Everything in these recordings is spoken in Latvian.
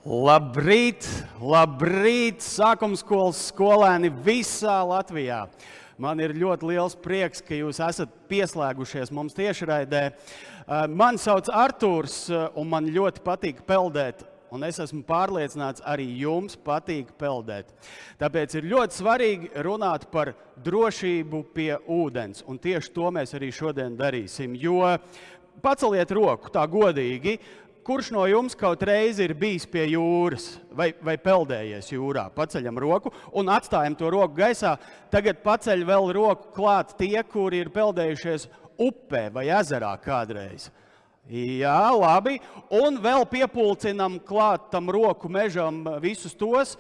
Labrīt, labrīt, sākumskolas skolēni visā Latvijā. Man ir ļoti liels prieks, ka jūs esat pieslēgušies mums tiešraidē. Mani sauc Artūrs, un man ļoti patīk peldēt. Un es esmu pārliecināts, arī jums patīk peldēt. Tāpēc ir ļoti svarīgi runāt par drošību pie ūdens. Un tieši to mēs arī šodien darīsim. Jo paceliet roku tā godīgi. Kurš no jums kaut reizi ir bijis pie jūras vai peldējies jūrā? Paceļam roku un atstājam to roku gaisā. Tagad paceļ vēl roku klāt tie, kuri ir peldējušies upē vai ezerā kādreiz. Jā, labi. Un vēl piepulcinam klāt tam roku mežam visus tos,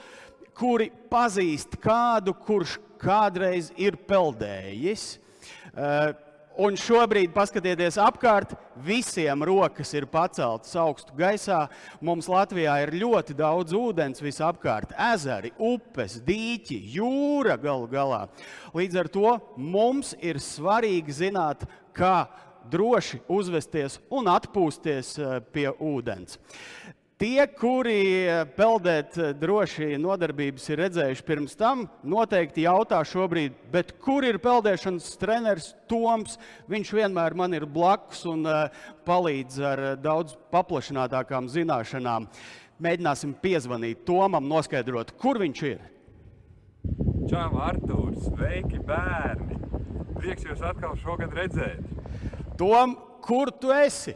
kuri pazīst kādu, kurš kādreiz ir peldējis. Un šobrīd, paskatieties apkārt, visiem rokas ir paceltas augstu gaisā. Mums Latvijā ir ļoti daudz ūdens visapkārt. Ezeri, upes, dīķi, jūra galu galā. Līdz ar to mums ir svarīgi zināt, kā droši uzvesties un atpūsties pie ūdens. Tie, kuri peldēt droši nodarbības ir redzējuši pirms tam, noteikti jautā šobrīd, bet kur ir peldēšanas treneris Toms? Viņš vienmēr man ir blakus un palīdz ar daudz paplašinātākām zināšanām. Mēģināsim piezvanīt Tomam, noskaidrot, kur viņš ir. Čau, Artūrs! Sveiki, bērni! Prieks jūs atkal šogad redzēt! Tom, kur tu esi?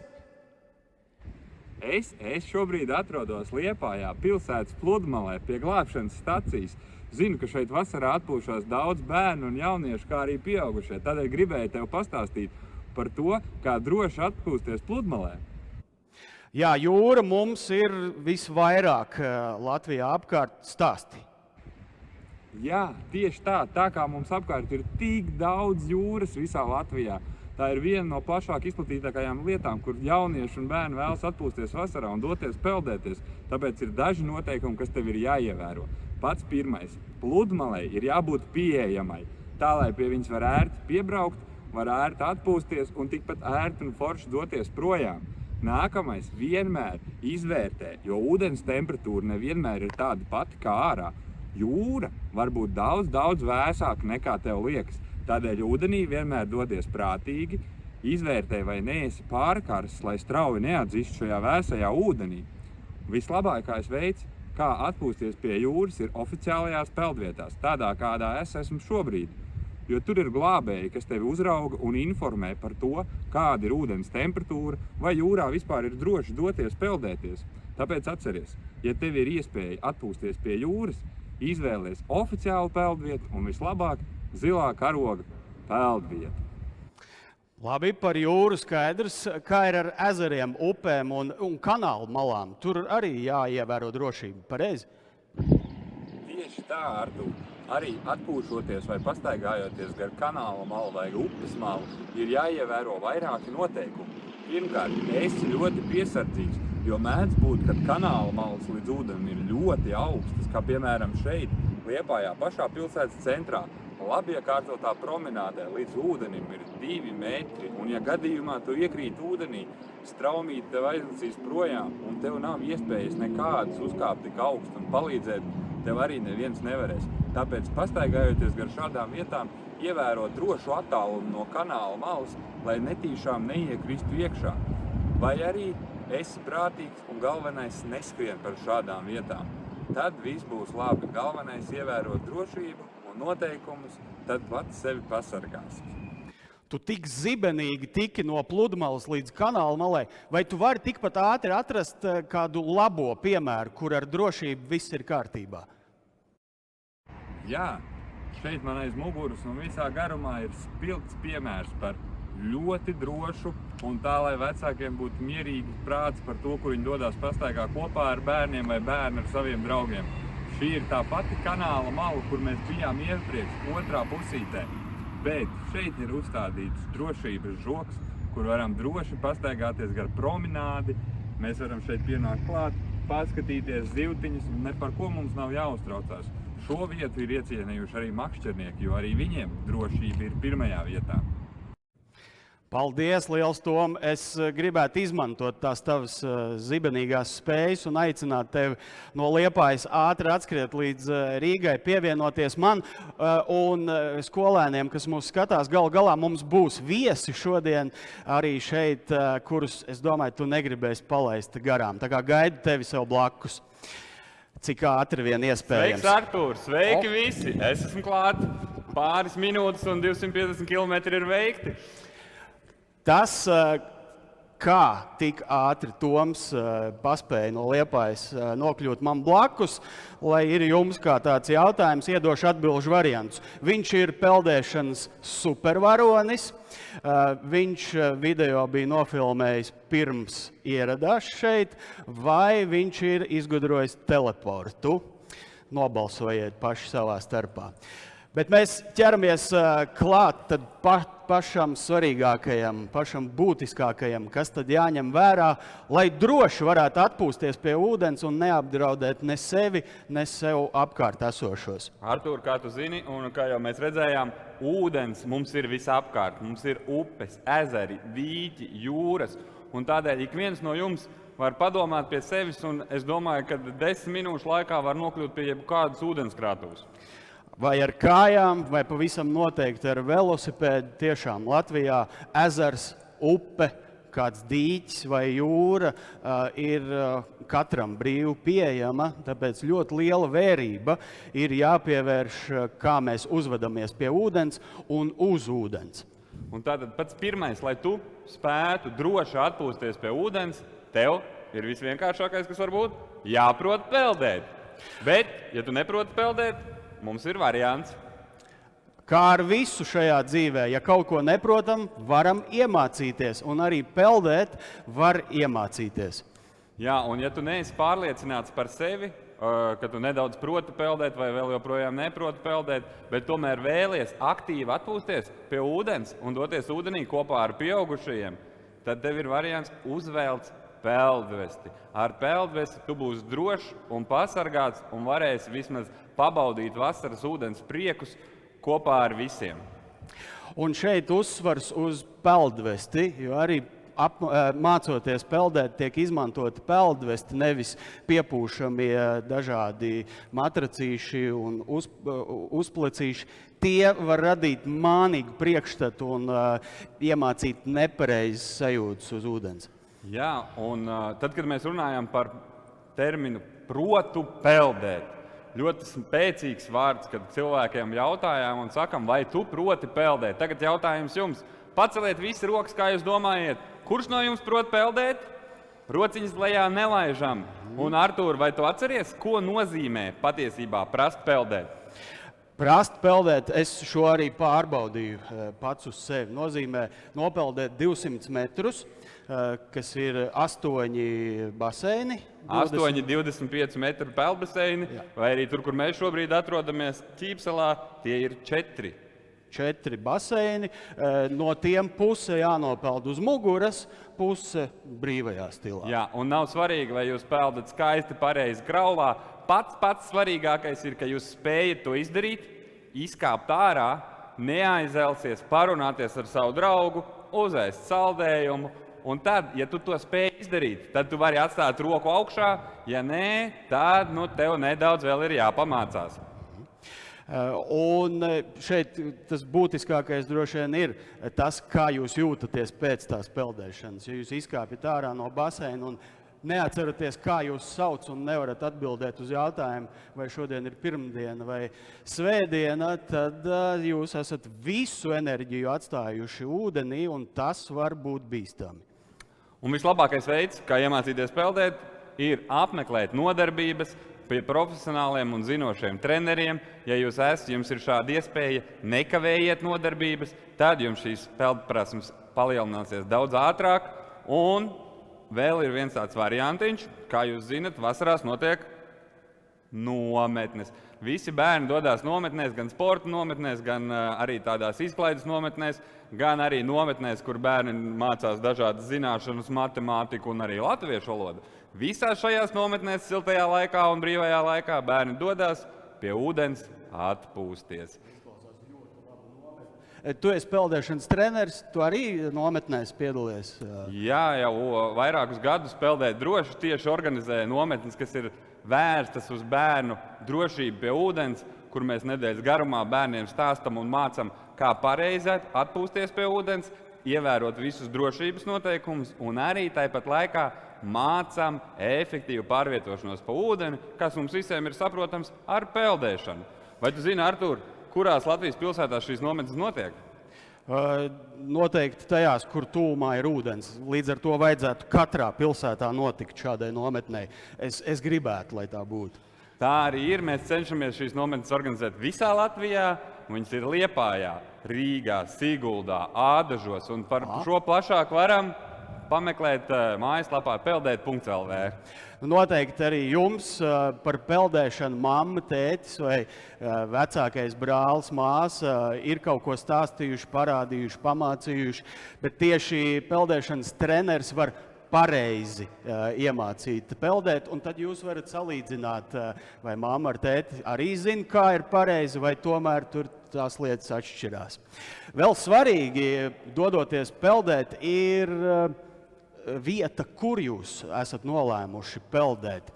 Es šobrīd atrodos Liepājā, pilsētas pludmalē, pie glābšanas stacijas. Zinu, ka šeit vasarā atpūšās daudz bērnu un jauniešu, kā arī pieaugušie. Tādēļ gribēju tev pastāstīt par to, kā droši atpūsties pludmalē. Jā, jūra mums ir visvairāk Latvijā apkārt. Stāsti. Jā, tieši tā kā mums apkārt ir tik daudz jūras visā Latvijā. Tā ir viena no plašāk izplatītākajām lietām, kur jaunieši un bērni vēlas atpūsties vasarā un doties peldēties. Tāpēc ir daži noteikumi, kas tev ir jāievēro. Pats pirmais – pludmalei ir jābūt pieejamai. Tā, lai pie viņas var ērti piebraukt, var ērti atpūsties un tikpat ērti un forši doties projām. Nākamais – vienmēr izvērtē, jo ūdens temperatūra nevienmēr ir tāda pati kā ārā. Jūra var būt daudz vēsāka nekā tev liekas. Tādēļ ūdenī vienmēr dodies prātīgi, izvērtē, vai neesi pārkarsts, lai strauji neatdzistu šajā vēsajā ūdenī. Vislabākais veids, kā atpūsties pie jūras, ir oficiālajās peldvietās, tādā kādā es esmu šobrīd. Jo tur ir glābēji, kas tevi uzrauga un informē par to, kāda ir ūdens temperatūra, vai jūrā vispār ir droši doties peldēties. Tāpēc atceries, ja tev ir iespēja atpūsties pie jūras, izvēlies oficiālu peldvietu un vislabāk zilā karoga peldvieta. Labi, par jūru skaidrs. Kā ir ar ezeriem, upēm un kanālu malām? Tur arī jāievēro drošība, pareizi? Tieši tā, Artur. Arī atpūšoties vai pastaigājoties gar kanāla malu vai upes malu, ir jāievēro vairāki noteikumi. Pirmkārt, esi ļoti piesardzīgs, jo mēdz būt, kad kanāla malas līdz ūdenim ir ļoti augstas, kā piemēram šeit, Liepājā, pašā pilsētas centrā. Labi iekārtotā promenādē līdz ūdenim ir 2 metri, un ja gadījumā tu iekrīt ūdenī, straumīt tev aizlicīs projām, un tev nav iespējas nekādas uzkāpt tik augstu un palīdzēt, tev arī neviens nevarēs. Tāpēc, pastaigājoties gar šādām vietām, ievēro drošu attālumu no kanāla malas, lai netīšām neiekristu iekšā. Vai arī esi prātīgs un galvenais neskrien par šādām vietām. Tad viss būs labi. Galvenais ievērot drošību un noteikumus, tad pats sevi pasargāsi. Tu tik zibenīgi tiki no pludmales līdz kanāla malai. Vai tu vari tikpat ātri atrast kādu labo piemēru, kur ar drošību viss ir kārtībā? Jā, šeit man aiz muguras un visā garumā ir spilgts piemērs par ļoti drošu un tā, lai vecākiem būtu mierīgi prāts par to, kur viņi dodās pastaigā kopā ar bērniem vai bērni ar saviem draugiem. Šī ir tā pati kanāla mala, kur mēs bijām iepriekš, otrā pusītē. Bet šeit ir uzstādīts drošības žoks, kur varam droši pastaigāties gar promenādi. Mēs varam šeit pienākt klāt, paskatīties zivtiņas, un ne par ko mums nav jāuztraucās. Šo vietu ir iecienījuši arī makšķernieki, jo arī viņiem drošība ir pirmajā vietā. Paldies, liels Tom! Es gribētu izmantot tās tavas zibenīgās spējas un aicināt tevi no Liepājas ātri atskriet līdz Rīgai, pievienoties man un skolēniem, kas mūs skatās. Galu galā mums būs viesi šodien arī šeit, kurus, es domāju, tu negribēsi palaist garām. Tā kā gaidu tevi sev blakus, cik ātri vien iespējams. Sveiks, Artūr! Sveiki visi! Es esmu klāt. Pāris minūtes un 250 km ir veikti. Tas, kā tik ātri Toms paspēja no Liepājas nokļūt man blakus, lai ir jums kā tāds jautājums, iedošu atbilžu variantus. Viņš ir peldēšanas supervaronis. Viņš video bija nofilmējis pirms ieradās šeit, vai viņš ir izgudrojis teleportu. Nobalsojiet paši savā starpā. Bet mēs ķeramies klāt tad pašam svarīgākajam, pašam būtiskākajam, kas tad jāņem vērā, lai droši varētu atpūsties pie ūdens un neapdraudēt ne sevi, ne sev apkārt esošos. Artūr, kā tu zini, un kā jau mēs redzējām, ūdens mums ir visapkārt. Mums ir upes, ezeri, dīķi, jūras. Un tādēļ ik viens no jums var padomāt pie sevis, un es domāju, ka 10 minūšu laikā var nokļūt pie jebkādas ūdenskrātuves. Vai ar kājām, vai pavisam noteikti ar velosipēdu. Tiešām Latvijā ezers, upe, kāds dīķis vai jūra ir katram brīvi pieejama, tāpēc ļoti liela vērība ir jāpievērš, kā mēs uzvedamies pie ūdens un uz ūdens. Un tātad pats pirmais, lai tu spētu droši atpūsties pie ūdens, tev ir visvienkāršākais, kas var būt, jāprot peldēt. Bet, ja tu neproti peldēt, mums ir variants. Kā ar visu šajā dzīvē, ja kaut ko neprotam, varam iemācīties, un arī peldēt var iemācīties. Jā, un ja tu neesi pārliecināts par sevi, ka tu nedaudz proti peldēt vai vēl joprojām neproti peldēt, bet tomēr vēlies aktīvi atpūsties pie ūdens un doties ūdenī kopā ar pieaugušajiem, tad tev ir variants uzvelc peldvesti. Ar peldvesti tu būsi drošs un pasargāts un varēsi vismaz pabaudīt vasaras ūdens priekus kopā ar visiem. Un šeit uzsvars uz peldvesti, jo arī mācoties peldēt, tiek izmantoti peldvesti, nevis piepūšamie dažādi matracīši un uzplecīši. Tie var radīt mānīgu priekšstatu un iemācīt nepareizas sajūtas uz ūdens. Jā, un tad, kad mēs runājam par terminu protu peldēt, ļoti spēcīgs vārds, kad cilvēkiem jautājām un sakam, vai tu proti peldēt. Tagad jautājums jums. Paceliet visi rokas, kā jūs domājat. Kurš no jums prot peldēt? Rociņas lejā nelaižam. Un Artūr, vai tu atceries, ko nozīmē patiesībā prast peldēt? Prast peldēt, es šo arī pārbaudīju pats uz sevi. Nozīmē nopeldēt 200 metrus, kas ir 8 baseini. 25 metru peldbaseini, vai arī tur, kur mēs šobrīd atrodamies, Ķīpselā, tie ir 4. 4 baseini, no tiem puse jānopeld uz muguras, puse brīvajā stilā. Jā, un nav svarīgi, vai jūs peldat skaisti pareizi graulā. Pats svarīgākais ir, ka jūs spējat to izdarīt, izkāpt ārā, neaizelsies, parunāties ar savu draugu, uzēst saldējumu. Un tad, ja tu to spēj izdarīt, tad tu vari atstāt roku augšā. Ja nē, tad tev nedaudz vēl ir jāpamācās. Un šeit tas būtiskākais droši vien ir tas, kā jūs jūtaties pēc tās peldēšanas. Ja jūs izkāpjat ārā no baseina un neatceraties, kā jūs sauc un nevarat atbildēt uz jautājumu, vai šodien ir pirmdiena vai svētdiena, tad jūs esat visu enerģiju atstājuši ūdenī, un tas var būt bīstami. Un vislabākais veids, kā iemācīties peldēt, ir apmeklēt nodarbības pie profesionāliem un zinošiem treneriem. Ja jūs jums ir šāda iespēja, nekavējiet nodarbības, tad jums šīs peldprasmes palielināsies daudz ātrāk. Un vēl ir viens tāds variantiņš, kā jūs zinat, vasarās notiek nometnes. Visi bērni dodas nometnēs, gan sporta nometnēs, gan arī tādās izklaides nometnēs, gan arī nometnēs, kur bērni mācās dažādas zināšanas, matemātiku un arī latviešu valodu. Visās šajās nometnēs siltajā laikā un brīvajā laikā bērni dodas pie ūdens atpūsties. Tu esi peldēšanas treneris, tu arī nometnēs piedalies. Jā, jau vairākus gadus peldēt droši, tieši organizēja nometnes, kas ir vērstas uz bērnu drošību pie ūdens, kur mēs nedēļas garumā bērniem stāstam un mācam, kā pareizi atpūsties pie ūdens, ievērot visus drošības noteikumus un arī tāpat laikā mācām efektīvu pārvietošanos pa ūdeni, kas mums visiem ir saprotams ar peldēšanu. Vai tu zini, Artūr, kurās Latvijas pilsētās šīs nometnes notiek? Noteikti tajās, kur tūmā ir ūdens. Līdz ar to vajadzētu katrā pilsētā notikt šādai nometnei. Es gribētu, lai tā būtu. Tā arī ir. Mēs cenšamies šīs nometnes organizēt visā Latvijā. Viņas ir Liepājā, Rīgā, Siguldā, Ādažos. Un par šo plašāk varam pameklēt mājaslapā peldēt.lv. Noteikti arī jums par peldēšanu mamma, tētis vai vecākais brālis, māsa ir kaut ko stāstījuši, parādījuši, pamācījuši, bet tieši peldēšanas treneris var pareizi iemācīt peldēt, un tad jūs varat salīdzināt, vai mamma ar tēti arī zina, kā ir pareizi, vai tomēr tur tās lietas atšķirās. Vēl svarīgi, dodoties peldēt, ir vieta, kur jūs esat nolēmuši peldēt.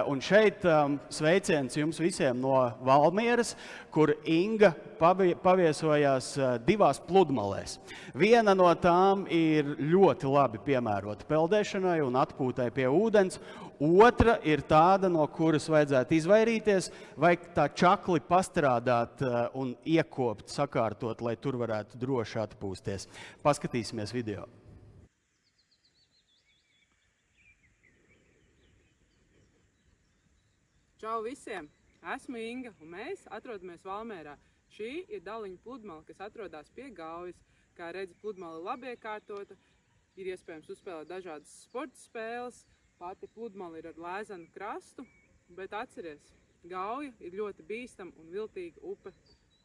Un šeit sveiciens jums visiem no Valmieras, kur Inga paviesojās 2 pludmalēs. Viena no tām ir ļoti labi piemērota peldēšanai un atpūtai pie ūdens. Otra ir tāda, no kuras vajadzētu izvairīties, vai tā čakli pastrādāt un iekopt, sakārtot, lai tur varētu droši atpūsties. Paskatīsimies video. Čau visiem! Esmu Inga, un mēs atrodamies Valmierā. Šī ir Daliņa pludmale, kas atrodas pie Gaujas. Kā redzi, pludmale ir labi iekārtota, ir iespējams uzspēlēt dažādas sporta spēles. Pati pludmale ir ar lēzenu krastu, bet atceries, Gauja ir ļoti bīstama un viltīga upe.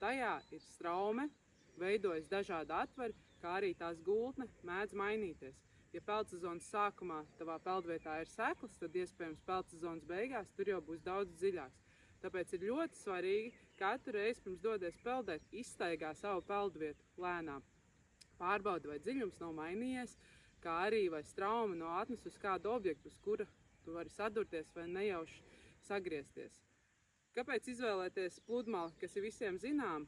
Tajā ir straume, veidojas dažādi atvari, kā arī tās gultne mēdz mainīties. Ja peldsezonas sākumā tavā peldvietā ir seklas, tad iespējams peldsezonas beigās tur jau būs daudz dziļāks. Tāpēc ir ļoti svarīgi katru reizi pirms dodies peldēt, izstaigā savu peldvietu lēnām. Pārbaudi, vai dziļums nav mainījies, kā arī vai strauma nav atnes uz kādu objektu, uz kura tu vari sadurties vai nejauši sagriezties. Kāpēc izvēlēties pludmali, kas ir visiem zinām?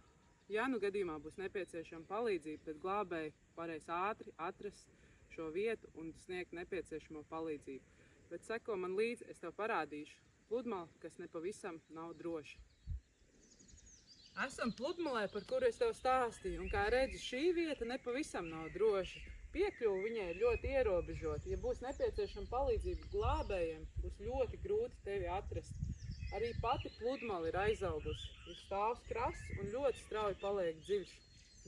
Ja nu gadījumā būs nepieciešama palīdzība, tad glābēji varēs ātri atrast šo vietu un sniegt nepieciešamo palīdzību. Bet seko man līdzi, es tev parādīšu pludmali, kas nepavisam nav droša. Esam pludmalē, par kuru es tev stāstīju, un kā redzi, šī vieta nepavisam nav droša. Piekļuva viņai ir ļoti ierobežota. Ja būs nepieciešama palīdzība glābējiem, būs ļoti grūti tevi atrast. Arī pati pludmale ir aizaugusi, ir stāvs krasts un ļoti strauji paliek dziļš.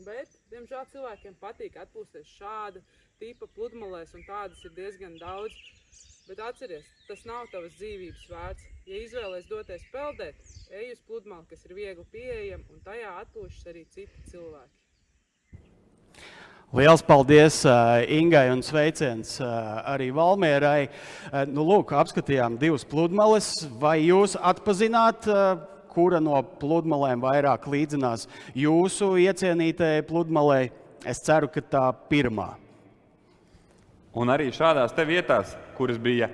Bet, diemžēl, cilvēkiem patīk atpūsties šāda tipa pludmalēs, un tādas ir diezgan daudz. Bet atceries, tas nav tavas dzīvības vērts. Ja izvēlies doties peldēt, ej uz pludmali, kas ir viegli pieejama, un tajā atpūšas arī citi cilvēki. Liels paldies Ingai un sveiciens arī Valmierai. Lūk, apskatījām 2 pludmales. Vai jūs atpazināt, kura no pludmalēm vairāk līdzinās jūsu iecienītajai pludmalei? Es ceru, ka tā pirmā. Un arī šādās te vietās, kuras bija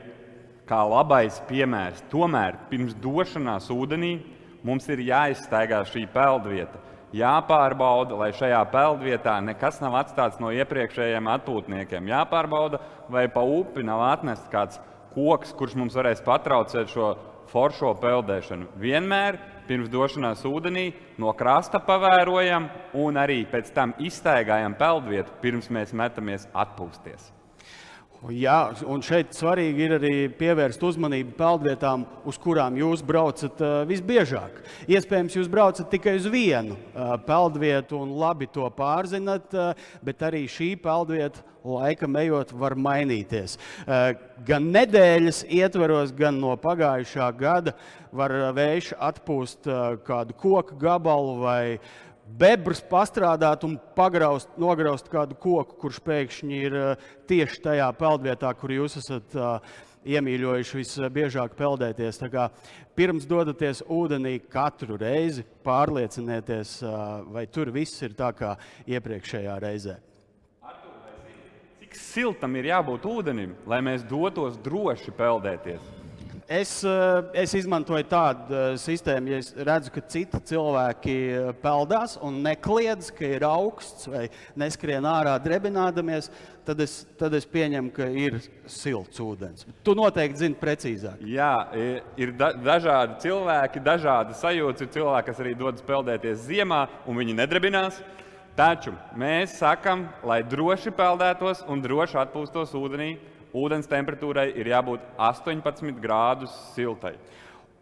kā labais piemērs, tomēr pirms došanās ūdenī mums ir jāizstaigā šī peldvieta. Jāpārbauda, lai šajā peldvietā nekas nav atstāts no iepriekšējiem atpūtniekiem. Jāpārbauda, vai pa upi nav atnests kāds koks, kurš mums varēs patraucēt šo foršo peldēšanu. Vienmēr pirms došanās ūdenī no krasta pavērojam un arī pēc tam izstaigājam peldvietu, pirms mēs metamies atpūsties. Jā, un šeit svarīgi ir arī pievērst uzmanību peldvietām, uz kurām jūs braucat visbiežāk. Iespējams, jūs braucat tikai uz vienu peldvietu un labi to pārzinat, bet arī šī peldvieta laikam ejot var mainīties. Gan nedēļas ietveros, gan no pagājušā gada var vējš atpūst kādu koku gabalu vai bebrus pastrādāt un nograust kādu koku, kurš pēkšņi ir tieši tajā peldvietā, kur jūs esat iemīļojuši visbiežāk peldēties. Tā kā pirms dodaties ūdenī katru reizi, pārliecinieties, vai tur viss ir tā kā iepriekšējā reizē. Cik siltam ir jābūt ūdenim, lai mēs dotos droši peldēties? Es izmantoju tādu sistēmu, ja es redzu, ka citi cilvēki peldās un nekliedz, ka ir augsts vai neskrien ārā drebinādamies, tad es pieņemu, ka ir silts ūdens. Tu noteikti zini precīzāk. Jā, ir dažādi cilvēki, dažādi sajūtas. Ir cilvēki, kas arī dodas peldēties ziemā, un viņi nedrebinās. Taču mēs sakam, lai droši peldētos un droši atpūstos ūdenī, ūdens temperatūrai ir jābūt 18 grādus siltai.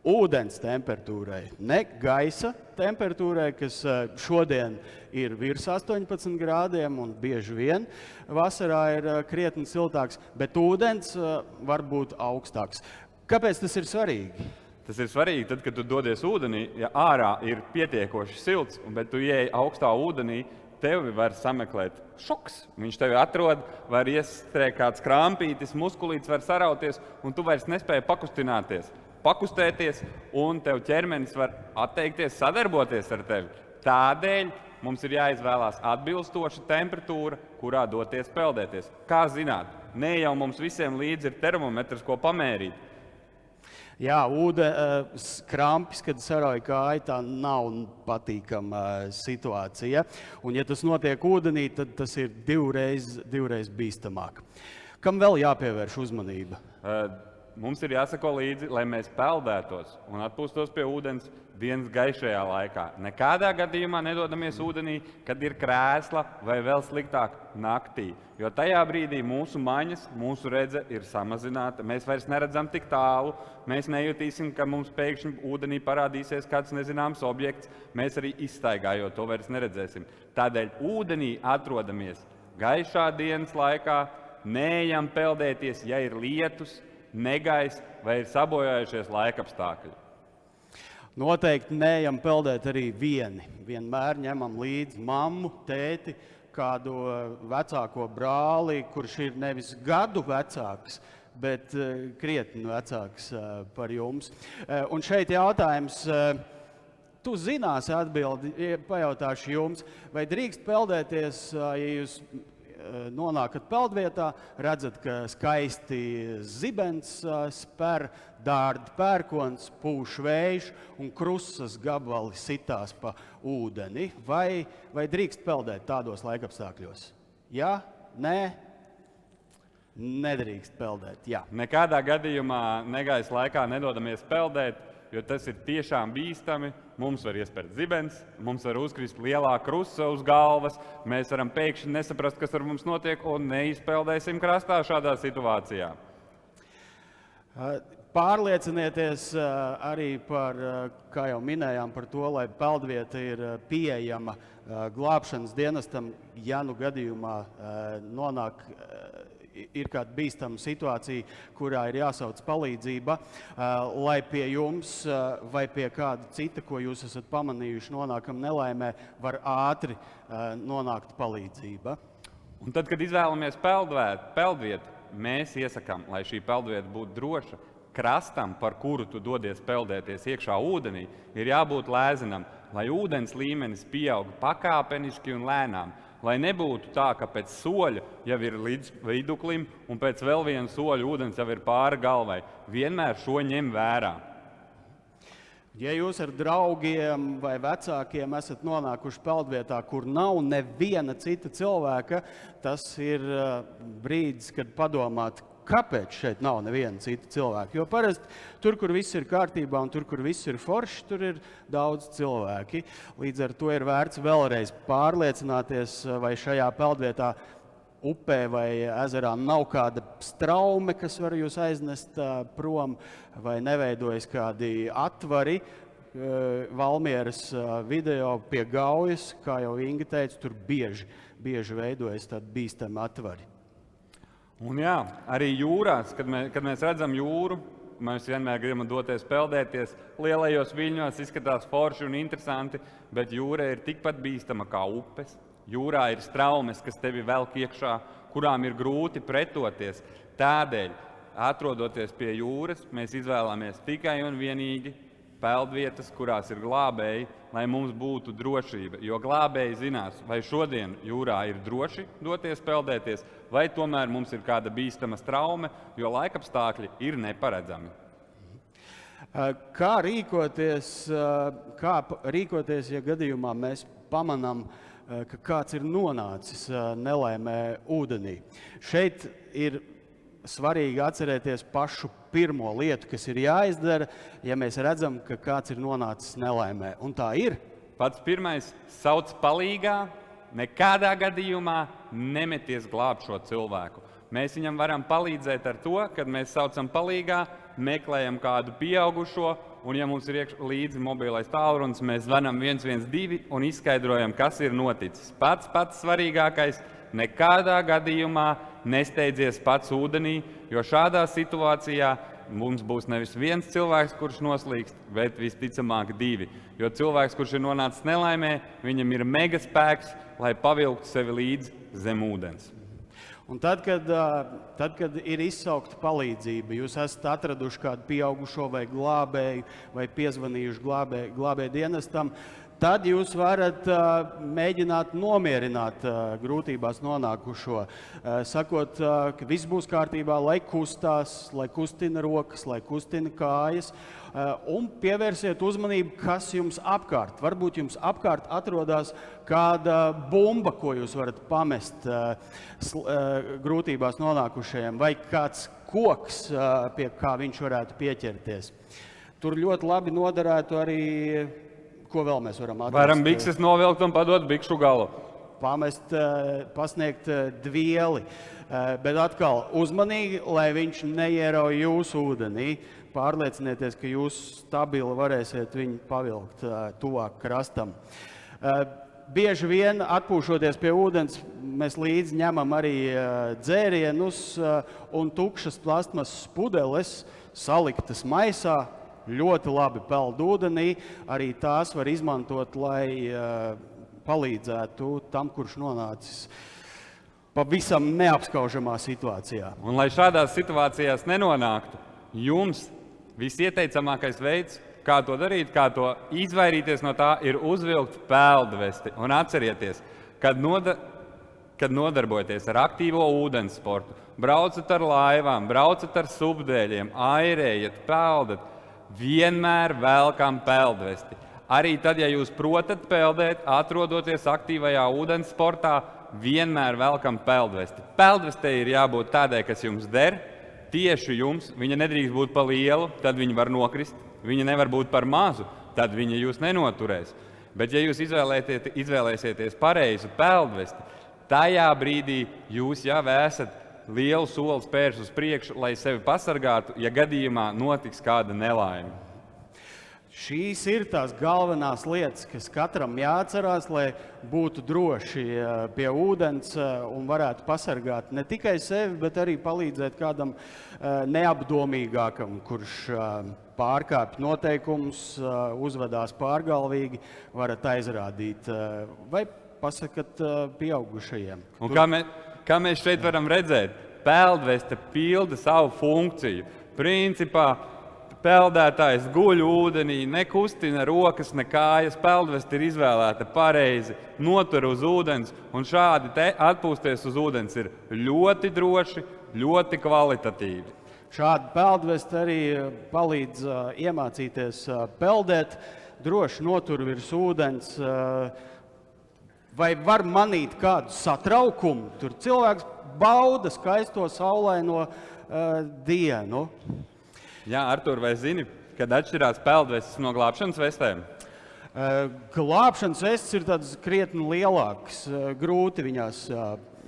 Ūdens temperatūrai, ne gaisa temperatūrai, kas šodien ir virs 18 grādiem un bieži vien vasarā ir krietni siltāks, bet ūdens var būt augstāks. Kāpēc tas ir svarīgi? Tas ir svarīgi, tad, kad tu dodies ūdenī, ja ārā ir pietiekoši silts, bet tu ieej augstā ūdenī, tevi var sameklēt šoks. Viņš tevi atrod, var iestrēgt kāds krampītis, muskulītis var sarauties, un tu vairs nespēji pakustēties, un tev ķermenis var atteikties, sadarboties ar tevi. Tādēļ mums ir jāizvēlās atbilstoša temperatūra, kurā doties peldēties. Kā zināt, ne jau mums visiem līdzi ir termometrs, ko pamērīt. Jā, krampis, kad sarauj kāju, tā nav patīkama situācija. Un, ja tas notiek ūdenī, tad tas ir divreiz bīstamāk. Kam vēl jāpievērš uzmanība? Mums ir jāsako līdzi, lai mēs peldētos un atpūstos pie ūdens dienas gaišajā laikā. Nekādā gadījumā nedodamies ūdenī, kad ir krēsla vai vēl sliktāk naktī. Jo tajā brīdī mūsu maņas, mūsu redze ir samazināta. Mēs vairs neredzam tik tālu. Mēs nejutīsim, ka mums pēkšņi ūdenī parādīsies kāds nezināms objekts. Mēs arī izstaigājot to vairs neredzēsim. Tādēļ ūdenī atrodamies gaišā dienas laikā, neejam peldēties, ja ir lietus, negaiss vai ir sabojājušies laikapstākļi. Noteikti neejam peldēt arī vieni. Vienmēr ņemam līdzi mammu, tēti, kādu vecāko brāli, kurš ir nevis gadu vecāks, bet krietni vecāks par jums. Un šeit jautājums, tu zināsi atbildi, pajautāšu jums, vai drīkst peldēties, ja jūs nonākat peldvietā, redzat, ka skaisti zibens spēr, dārdi pērkons, pūš vējš un krusas gabali sitās pa ūdeni. Vai drīkst peldēt tādos laikapstākļos? Jā? Nē? Nedrīkst peldēt, jā. Nekādā gadījumā negaisa laikā nedodamies peldēt, jo tas ir tiešām bīstami. Mums var iespērt zibens, mums var uzkrist lielā krusa uz galvas, mēs varam pēkšņi nesaprast, kas ar mums notiek, un neizpeldēsim krastā šādā situācijā. Pārliecinieties arī par, kā jau minējām, par to, lai peldvieta ir pieejama glābšanas dienestam, ja nu gadījumā ir kāda bīstama situācija, kurā ir jāsauc palīdzība, lai pie jums vai pie kāda cita, ko jūs esat pamanījuši, nonākam nelaimē, var ātri nonākt palīdzība. Un tad, kad izvēlamies peldvietu, mēs iesakām, lai šī peldvieta būtu droša. Krastam, par kuru tu dodies peldēties iekšā ūdenī, ir jābūt lēzenam, lai ūdens līmenis pieaug pakāpeniski un lēnām. Lai nebūtu tā, ka pēc soļa jau ir līdz viduklim un pēc vēl viena soļa ūdens jau ir pāri galvai. Vienmēr šo ņem vērā. Ja jūs ar draugiem vai vecākiem esat nonākuši peldvietā, kur nav neviena cita cilvēka, tas ir brīdis, kad padomāt, kāpēc šeit nav neviena cita cilvēka. Jo parasti tur, kur viss ir kārtībā un tur, kur viss ir forši, tur ir daudz cilvēki. Līdz ar to ir vērts vēlreiz pārliecināties, vai šajā peldvietā, upē vai ezerā nav kāda straume, kas var jūs aiznest prom, vai neveidojas kādi atvari. Valmieras video pie Gaujas, kā jau Inga teica, tur bieži veidojas tādi bīstami atvari. Un jā, arī jūrās, kad mēs redzam jūru, mēs vienmēr gribam doties peldēties. Lielajos viļņos izskatās forši un interesanti, bet jūra ir tikpat bīstama kā upes. Jūrā ir straumes, kas tevi velk iekšā, kurām ir grūti pretoties. Tādēļ atrodoties pie jūras, mēs izvēlamies tikai un vienīgi peldvietas, kurās ir glābēji, lai mums būtu drošība. Jo glābēji zinās, vai šodien jūrā ir droši doties peldēties, vai tomēr mums ir kāda bīstama traume, jo laikapstākļi ir neparedzami. Kā rīkoties, ja gadījumā mēs pamanām, ka kāds ir nonācis nelaimē ūdenī? Šeit ir svarīgi atcerēties pašu pirmo lietu, kas ir jāizdara, ja mēs redzam, ka kāds ir nonācis nelaimē. Un tā ir. Pats pirmais sauc palīgā, nekādā gadījumā nemeties glābt šo cilvēku. Mēs viņam varam palīdzēt ar to, kad mēs saucam palīgā, meklējam kādu pieaugušo, un ja mums ir līdzi mobilais tālrunis, mēs zvanam 112 un izskaidrojam, kas ir noticis. Pats svarīgākais – nekādā gadījumā nesteidzies pats ūdenī, jo šādā situācijā mums būs nevis viens cilvēks, kurš noslīkst, bet visticamāk 2. Jo cilvēks, kurš ir nonācis nelaimē, viņam ir mega spēks, lai pavilktu sevi līdzi zem ūdens. Un tad, kad ir izsaukta palīdzība, jūs esat atraduši kādu pieaugušo vai glābēju, vai piezvanījuši glābēju dienestam, tad jūs varat mēģināt nomierināt grūtībās nonākušo, sakot, ka viss būs kārtībā, lai kustās, lai kustina rokas, lai kustina kājas, un pievērsiet uzmanību, kas jums apkārt. Varbūt jums apkārt atrodas kāda bumba, ko jūs varat pamest grūtībās nonākušajiem, vai kāds koks, pie kā viņš varētu pieķerties. Tur ļoti labi noderētu arī, ko vēl mēs varam atrast? Varam bikses novilkt un padot bikšu galu. Pasniegt dvieli, bet atkal uzmanīgi, lai viņš neierauj jūsu ūdenī. Pārliecinieties, ka jūs stabili varēsiet viņu pavilkt tuvāk krastam. Bieži vien, atpūšoties pie ūdens, mēs līdzi ņemam arī dzērienus un tukšas plastmasas pudeles saliktas maisā. Ļoti labi peld ūdenī. Arī tās var izmantot, lai palīdzētu tam, kurš nonācis pavisam neapskaužamā situācijā. Un lai šādās situācijās nenonāktu, jums visieteicamākais veids, kā to darīt, kā to izvairīties no tā, ir uzvilkt peldvesti. Un atcerieties, kad nodarbojaties ar aktīvo ūdens sportu, braucat ar laivām, braucat ar subdēļiem, airējat, peldat, vienmēr velkam peldvesti. Arī tad, ja jūs protat peldēt, atrodoties aktīvajā ūdens sportā, vienmēr velkam peldvesti. Peldvestei ir jābūt tādai, kas jums der, tieši jums. Viņa nedrīkst būt par lielu, tad viņa var nokrist. Viņa nevar būt par mazu, tad viņa jūs nenoturēs. Bet ja jūs izvēlēsieties pareizu peldvesti, tajā brīdī jūs jau esat lielu soli spērs uz priekšu, lai sevi pasargātu, ja gadījumā notiks kāda nelaime. Šīs ir tās galvenās lietas, kas katram jāatcerās, lai būtu droši pie ūdens un varētu pasargāt ne tikai sevi, bet arī palīdzēt kādam neapdomīgākam, kurš pārkāpj noteikumus, uzvedās pārgalvīgi, varat aizrādīt vai pasakat pieaugušajiem. Un kā mēs šeit varam redzēt, peldveste pilda savu funkciju. Principā peldētājs guļ ūdenī, nekustina rokas, ne kājas, peldveste ir izvēlēta pareizi, notur uz ūdens, un šādi atpūsties uz ūdens ir ļoti droši, ļoti kvalitatīvi. Šāda peldveste arī palīdz iemācīties peldēt, droši notur virs ūdens. Vai var manīt kādu satraukumu? Tur cilvēks bauda skaisto saulaino dienu. Jā, Artur, vai zini, kad atšķirās peldvestes no glābšanas vestēm? Glābšanas vestes ir tādas krietni lielākas, grūti viņās.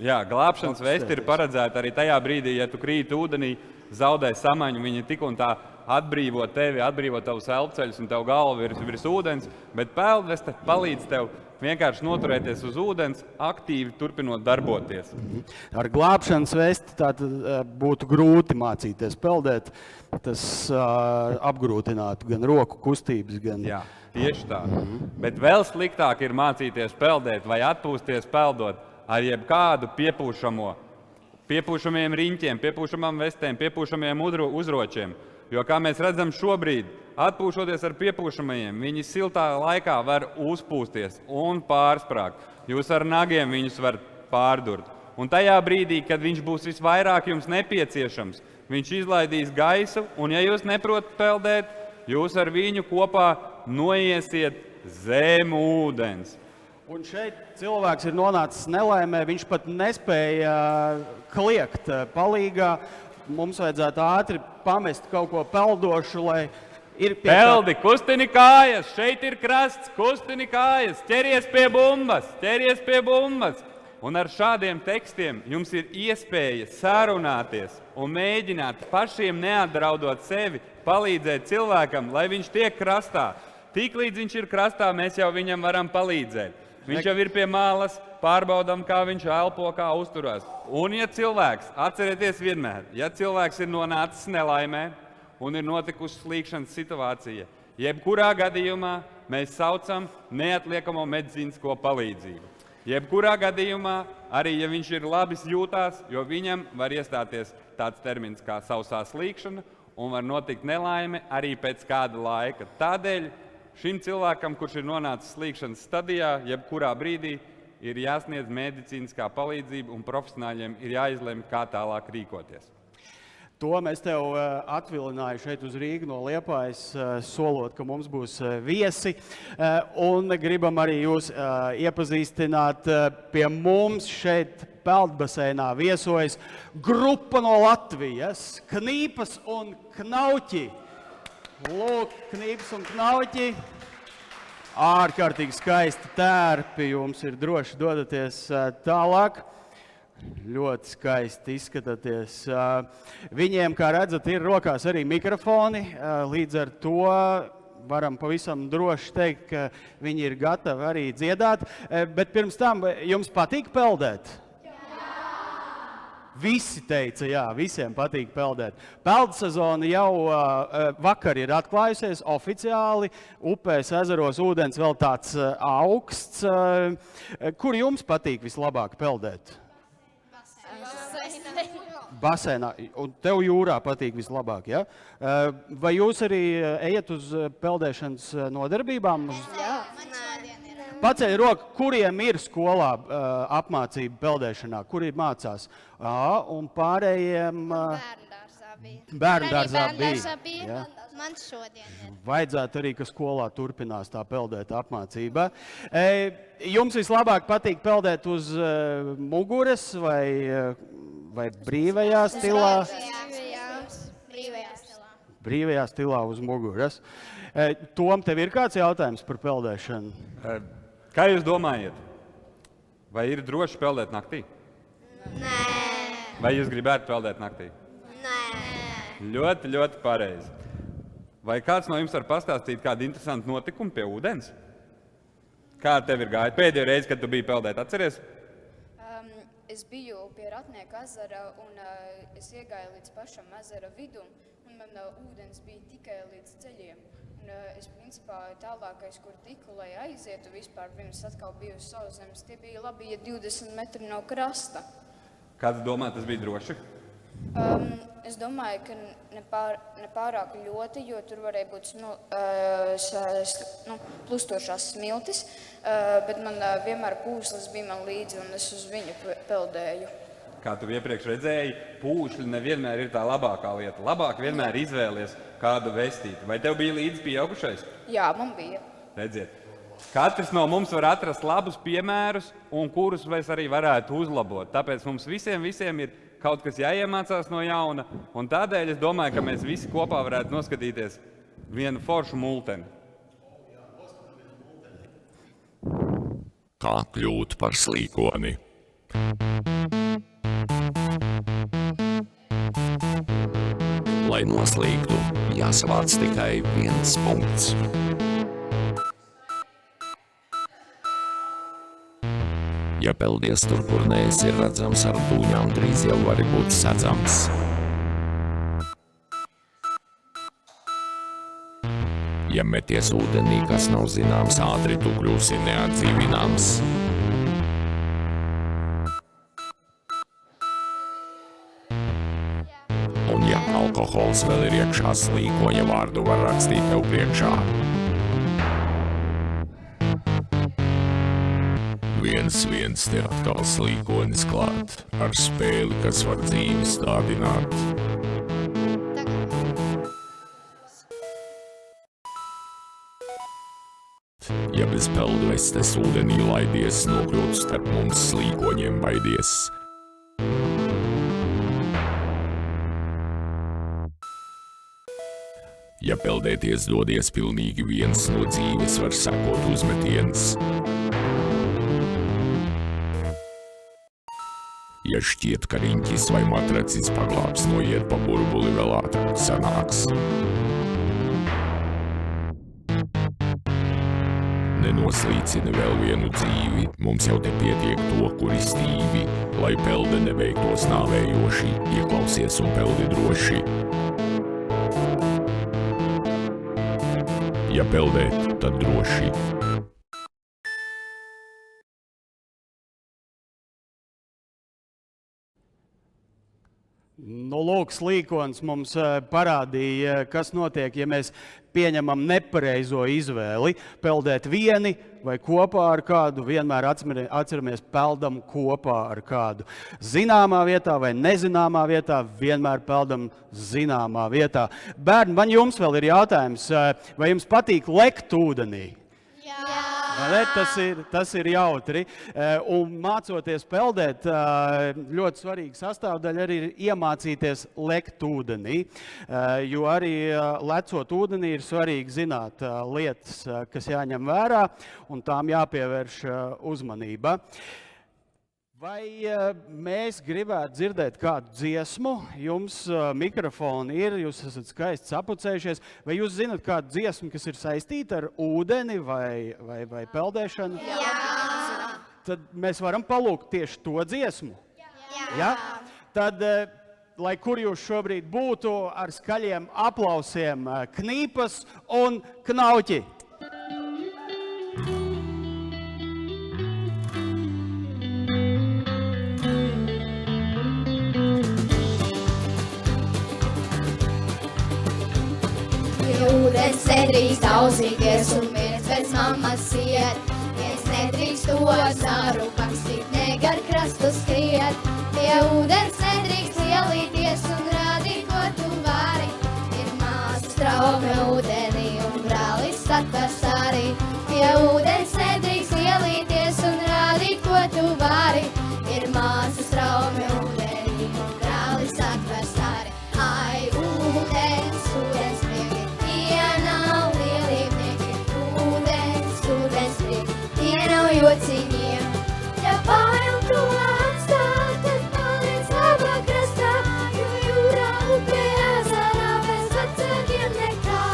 Jā, glābšanas veste ir paredzēta arī tajā brīdī, ja tu krīti ūdenī, zaudē samaņu, viņa tik un tā atbrīvo tevi, atbrīvo tavus elpceļus un tev galvu virs ūdens, bet peldveste palīdz tev vienkārši noturēties uz ūdens, aktīvi turpinot darboties. Ar glābšanas vesti tātad būtu grūti mācīties peldēt. Tas apgrūtinātu gan roku kustības, gan... Jā, tieši tā. Bet vēl sliktāk ir mācīties peldēt vai atpūsties peldot ar jebkādu piepūšamo piepūšamiem riņķiem, piepūšamām vestēm, piepūšamiem uzročiem. Jo, kā mēs redzam šobrīd, atpūšoties ar piepūšamajiem, viņi siltā laikā var uzpūsties un pārsprāgt. Jūs ar nagiem viņus var pārdurt. Un tajā brīdī, kad viņš būs visvairāk jums nepieciešams, viņš izlaidīs gaisu, un ja jūs neprotat peldēt, jūs ar viņu kopā noiesiet zem ūdens. Un šeit cilvēks ir nonācis nelaimē, viņš pat nespēja kliegt palīgā. Mums vajadzētu ātri pamest kaut ko peldošu, lai ir pie Peldi, kustini kājas, šeit ir krasts, kustini kājas, ķeries pie bumbas. Un ar šādiem tekstiem jums ir iespēja sarunāties un mēģināt pašiem neatdraudot sevi, palīdzēt cilvēkam, lai viņš tiek krastā. Tiklīdz viņš ir krastā, mēs jau viņam varam palīdzēt. Viņš jau ir pie malas, pārbaudām, kā viņš elpo, kā uzturās. Un ja cilvēks, atcerieties vienmēr, ja cilvēks ir nonācis nelaimē un ir notikusi slīkšanas situācija, jebkurā gadījumā mēs saucam neatliekamo medicīnisko palīdzību. Jebkurā gadījumā, arī ja viņš ir labi jūtās, jo viņam var iestāties tāds termins kā sausā slīkšana un var notikt nelaime arī pēc kāda laika. Tādēļ šim cilvēkam, kurš ir nonācis slīkšanas stadijā, jebkurā brīdī ir jāsniedz medicīniskā palīdzība un profesionāļiem ir jāizlemj, kā tālāk rīkoties. To mēs tev atvilināju šeit uz Rīgu no Liepājas, solot, ka mums būs viesi. Un gribam arī jūs iepazīstināt. Pie mums šeit peldbaseinā viesojas grupa no Latvijas, Knīpas un Knauķi. Lūk, Knīpas un Knauķi. Ārkārtīgi skaisti tērpi, jums ir droši dodaties tālāk. Ļoti skaisti izskatāties. Viņiem, kā redzat, ir rokās arī mikrofoni. Līdz ar to varam pavisam droši teikt, ka viņi ir gatavi arī dziedāt. Bet pirms tam jums patīk peldēt? Visi teica, jā, visiem patīk peldēt. Peldu sezona jau vakar ir atklājusies oficiāli. Upēs, ezeros ūdens vēl tāds augsts. Kur jums patīk vislabāk peldēt? Basēnā. Un tev jūrā patīk vislabāk, ja? Vai jūs arī ejat uz peldēšanas nodarbībām? Jā. Paceļ roku, kuriem ir skolā apmācība peldēšanā, kuri mācās? Un pārējiem... Bērndārzā bija. Ja? Man šodien ir. Vajadzētu arī, ka skolā turpinās tā peldēt apmācība. Jums vislabāk patīk peldēt uz muguras vai brīvajā stilā? Brīvajā stilā uz muguras. Tom, tev ir kāds jautājums par peldēšanu? Kā jūs domājat? Vai ir droši peldēt naktī? Nē. Vai jūs gribētu peldēt naktī? Nē. Ļoti, ļoti pareizi. Vai kāds no jums var pastāstīt kādu interesantu notikumu pie ūdens? Kā tev ir gājis pēdējo reizi, kad tu biji peldēt? Atceries? Es biju pie Ratnieka ezera un es iegāju līdz pašam ezera vidum un man ūdens bija tikai līdz ceļiem. Un es principā tālākais, kur tiku, lai aizietu vispār, pirms atkal biju uz sauszemes, tie bija labi 20 metri no krasta. Kāds domā, tas bija droši? Es domāju, ka ne pārāk ļoti, jo tur varēja būt plustošās smiltis, bet man vienmēr pūslis bija man līdzi un es uz viņu peldēju. Kā tu iepriekš redzēji, pūšļi nevienmēr ir tā labākā lieta. Labāk vienmēr izvēlies kādu vestīti. Vai tev bija līdzi pieaugušais? Jā, man bija. Redziet, katrs no mums var atrast labus piemērus, un kurus mēs arī varētu uzlabot. Tāpēc mums visiem ir kaut kas jāiemācās no jauna, un tādēļ es domāju, ka mēs visi kopā varētu noskatīties vienu foršu multeni. Kā kļūt par slīkoni? Lai noslīgtu, jāsavāc tikai viens punkts. Ja peldies tur, kur neesi redzams ar dūņām, drīz jau vari būt sedzams. Ja meties ūdenī, kas nav zināms, ātri tu kļūsi neatdzīvināms. gals vēl ir iekšā, slīkoņa vārdu var rakstīt tev priekšā. Viens te atkal slīkonis klāt, ar spēli, kas var dzīvi stādināt. Ja bez peldvestes ūdenī laidies, nokļūt starp mums slīkoņiem baidies. Ja peldēties dodies pilnīgi viens, no dzīves var sekot uzmetiens. Ja šķiet, ka riņķis vai matracis paglābs, noiet pa burbuli vēl ātrāk sanāks. Nenoslīcini vēl vienu dzīvi, mums jau te pietiek to, kuri stīvi, lai pelde neveiktos nāvējoši, ieklausies un peldi droši. Ja peldēt, tad droši. Nu, lūk, slīkons mums parādīja, kas notiek, ja mēs pieņemam nepareizo izvēli. Peldēt vieni vai kopā ar kādu, vienmēr atceramies, peldam kopā ar kādu. Zināmā vietā vai nezināmā vietā, vienmēr peldam zināmā vietā. Bērni, man jums vēl ir jautājums, vai jums patīk lekt ūdenī? Jā. Tas ir jautri. Un mācoties peldēt, ļoti svarīga sastāvdaļa arī ir iemācīties lekt ūdenī. Jo arī lecot ūdenī ir svarīgi zināt lietas, kas jāņem vērā, un tām jāpievērš uzmanība. Vai mēs gribētu dzirdēt kādu dziesmu? Jums mikrofoni ir, jūs esat skaisti sapucējušies. Vai jūs zinat kādu dziesmu, kas ir saistīta ar ūdeni vai peldēšanu? Jā. Tad mēs varam palūgt tieši to dziesmu? Jā. Tad, lai kur jūs šobrīd būtu, ar skaļiem aplausiem Knīpas un Knauķi. Ūdens nedrīkst ausīties un viens pēc mammas iet. Viens nedrīkst to zāru pakstīt, ne gar krastu skriet. Pie ūdens nedrīkst lielīties un rādīt, ko tu vari. Ir māsa straume ūdenī un brālis satvers arī. Pie ūdens nedrīkst lielīties un rādīt, ko tu vari. Ir māsa straume ūdenī un brālis satvers arī. Ai, ūdens, ūdens prieki, tie nav lielībnieki. Ūdens, ūdens prieki, tie nav jociņiem. Ja bail to atstāt, tad paliec labā krastā, jo jūrā upē ezerā bez vecākiem nekā.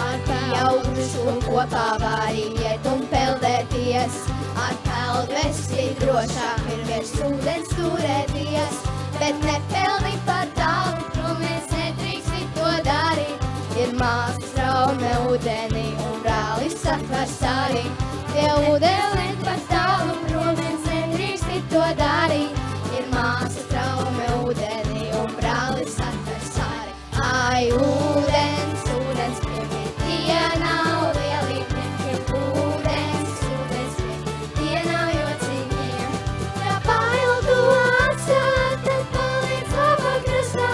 Ar pieaugušo kopā vari iet un peldēties. Ar peldvesti drošāk ir virs ūdens turēties. Bet nepeldi par tālu, prom mēs nedrīksti to darīt. Ir māsa straume ūdenī un brālis satvers arī. Pie ūdens par tālu, prom mēs nedrīksti to darīt. Ir māsa straume ūdenī un brālis satvers arī. Ai, ūdens, ūdens prieki, tie nav lielībnieki. Ūdens, ūdens prieki, tie nav jociņiem. Ja bail to atstāt, tad paliec labā krastā,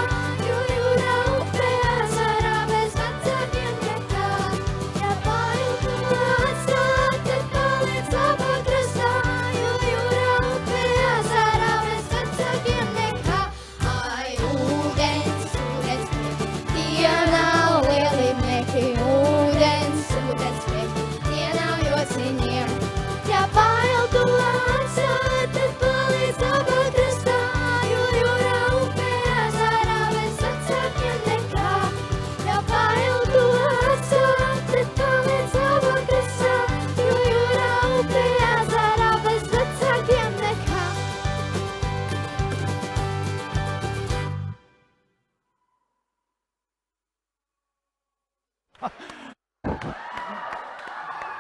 jo jūrā upē ezerā bez vecākiem nekā. Ja bail to atstāt, tad paliec labā krastā, jo jūrā upē ezerā bez vecākiem nekā. Ai, ūdens, ūdens prieki, tie nav lielībnieki. Ūdens, ūdens prieki, tie nav jociņiem. Ja bail to atstāt, tad paliec labā krastā, jo jūrā upē ezerā bez vecākiem nekā. Ja bail to atstāt, tad paliec labā krastā, jo jūrā upē ezerā bez vecākiem nekā.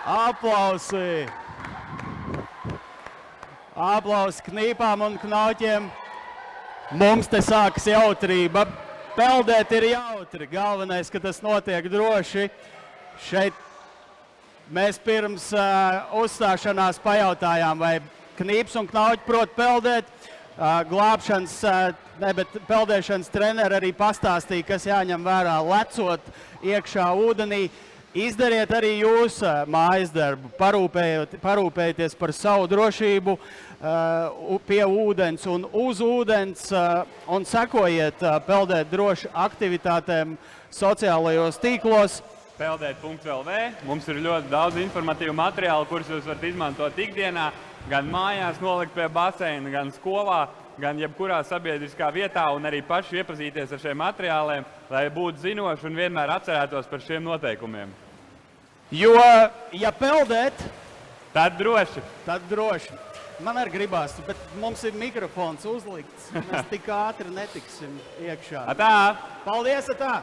Aplausi! Aplausi Knīpām un Knauķiem! Mums te sākas jautrība. Peldēt ir jautri. Galvenais, ka tas notiek droši. Šeit mēs pirms uzstāšanās pajautājām, vai Knīps un Knauķi prot peldēt. Bet peldēšanas treneri arī pastāstīja, kas jāņem vērā lecot iekšā ūdenī. Izdariet arī jūs mājas darbu, parūpējieties par savu drošību pie ūdens un uz ūdens un sekojiet peldēt droši aktivitātēm sociālajos tīklos. Peldēt.lv. Mums ir ļoti daudz informatīvu materiālu, kurus jūs varat izmantot ikdienā, gan mājās nolikt pie baseina, gan skolā, gan jebkurā sabiedriskā vietā, un arī paši iepazīties ar šiem materiāliem, lai būtu zinoši un vienmēr atcerētos par šiem noteikumiem. Jo, ja peldēt, Tad droši. tad droši. Man arī gribās, bet mums ir mikrofons uzlikts. Mēs tik ātri netiksim iekšā. Atā! Paldies, atā!